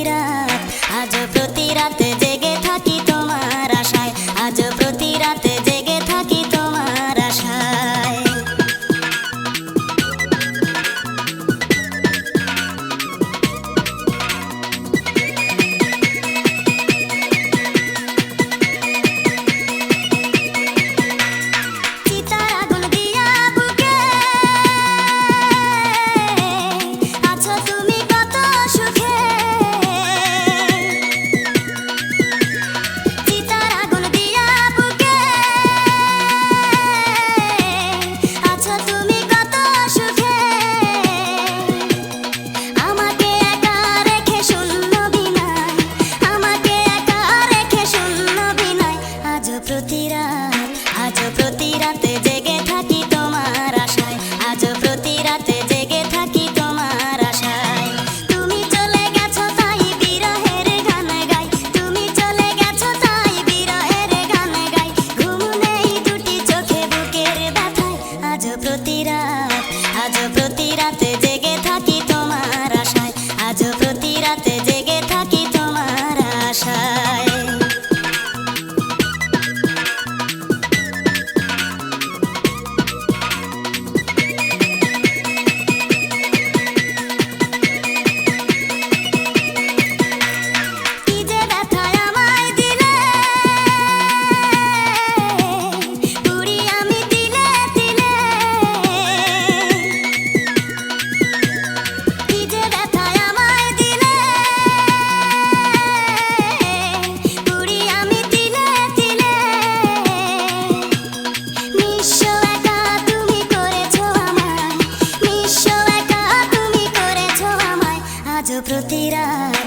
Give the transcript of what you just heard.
রাত, আজও প্রতি রাত জেগে থাকি তোমার আশায়, আজও প্রতি রাত জেগে থাকি তোমার আশায়। প্রতি রাত, আজও প্রতি রাতে জেগে থাকি তোমার আশায়, আজও প্রতি রাতে জেগে থাকি তোমার আশায়। তুমি চলে গেছো তাই বিরহের গান গাই, তুমি চলে গেছো তাই বিরহের গান গাই। ঘুম নেই দুটি চোখে বুকের ব্যথায়, আজও প্রতি রাত, আজও প্রতি রাতে জেগে থাকি তোমার আশায়, আজও প্রতি রাতে জেগে থাকি তোমার আশায়। প্রতি রাত।